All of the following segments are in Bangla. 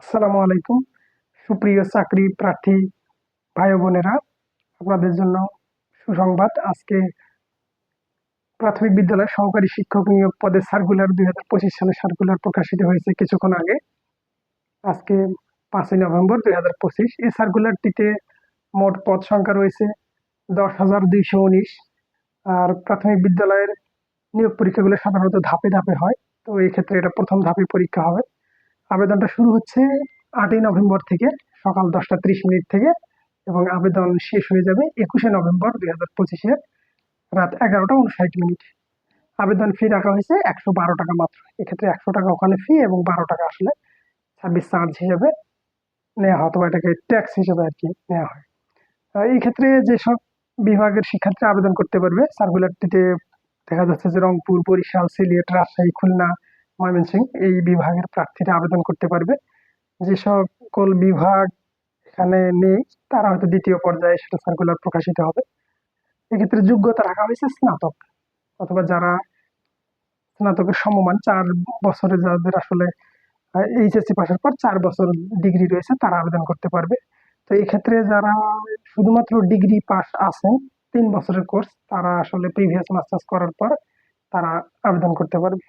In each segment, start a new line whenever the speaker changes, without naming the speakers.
আসসালামু আলাইকুম। সুপ্রিয় চাকরি প্রার্থী ভাই ও বোনেরা, আপনাদের জন্য সুসংবাদ। আজকে প্রাথমিক বিদ্যালয় সহকারী শিক্ষক নিয়োগ পদে সার্কুলার 2025 সালে সার্কুলার প্রকাশিত হয়েছে কিছুক্ষণ আগে। আজকে 5ই নভেম্বর 2025। এই সার্কুলারটিতে মোট পদ সংখ্যা রয়েছে 10,219। আর প্রাথমিক বিদ্যালয়ের নিয়োগ পরীক্ষাগুলো সাধারণত ধাপে ধাপে হয়। তো এই ক্ষেত্রে এটা প্রথম ধাপে পরীক্ষা হবে। আবেদনটা শুরু হচ্ছে 8ই নভেম্বর থেকে সকাল 10টা 30 মিনিট থেকে, এবং আবেদন শেষ হয়ে যাবে 21শে নভেম্বর 2025 রাত 11টা 59 মিনিট। আবেদন ফি রাখা হয়েছে 112 টাকা মাত্র। এক্ষেত্রে 100 টাকা ওখানে ফি এবং 12 টাকা আসলে সার্ভিস চার্জ হিসেবে নেওয়া হয়, অথবা এটাকে ট্যাক্স হিসেবে আর কি নেওয়া হয়। এই ক্ষেত্রে যেসব বিভাগের শিক্ষার্থীরা আবেদন করতে পারবে, সার্কুলারটিতে দেখা যাচ্ছে যে রংপুর, বরিশাল, সিলেট, রাজশাহী, খুলনা, ময়মনসিংহ এই বিভাগের প্রার্থীরা আবেদন করতে পারবে। যে সকল বিভাগ এখানে নেই তারা হয়তো দ্বিতীয় পর্যায়ে সেটা সার্কুলার প্রকাশিত হবে। এক্ষেত্রে যোগ্যতা রাখা হয়েছে স্নাতক, অথবা যারা স্নাতকের সমমান 4 বছরে, যাদের আসলে এইচএসসি পাশের পর 4 বছর ডিগ্রি রয়েছে, তারা আবেদন করতে পারবে। তো এই ক্ষেত্রে যারা শুধুমাত্র ডিগ্রি পাস আছেন 3 বছরের কোর্স, তারা আসলে প্রিভিয়াস মাস্টার্স করার পর তারা আবেদন করতে পারবে।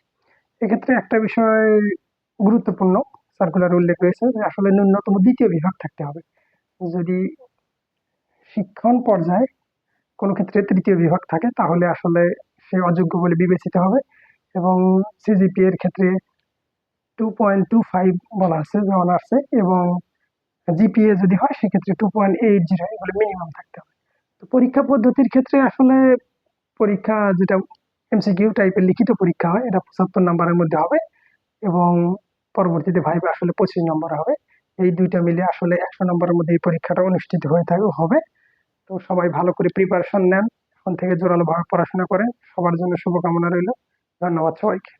এক্ষেত্রে একটা বিষয় গুরুত্বপূর্ণ সার্কুলার উল্লেখ রয়েছে যে আসলে ন্যূনতম দ্বিতীয় বিভাগ থাকতে হবে। যদি শিক্ষণ পর্যায়ে কোনো ক্ষেত্রে তৃতীয় বিভাগ থাকে তাহলে আসলে সে অযোগ্য বলে বিবেচিত হবে। এবং সিজিপিএ এর ক্ষেত্রে 2.25 বলা আছে যে অনার্সে, এবং জিপিএ যদি হয় সেক্ষেত্রে 2.80 এগুলো মিনিমাম থাকতে হবে। তো পরীক্ষা পদ্ধতির ক্ষেত্রে আসলে পরীক্ষা যেটা এমসিকিউ টাইপের লিখিত পরীক্ষা হয়, এটা 75 নম্বরের মধ্যে হবে, এবং পরবর্তীতে ভাইবা আসলে 25 নম্বর হবে। এই দুইটা মিলে আসলে 100 নম্বরের মধ্যে এই পরীক্ষাটা অনুষ্ঠিত হয়ে হবে। তো সবাই ভালো করে প্রিপারেশন নেন, এখন থেকে জোরালোভাবে পড়াশোনা করেন। সবার জন্য শুভকামনা রইল। ধন্যবাদ সবাইকে।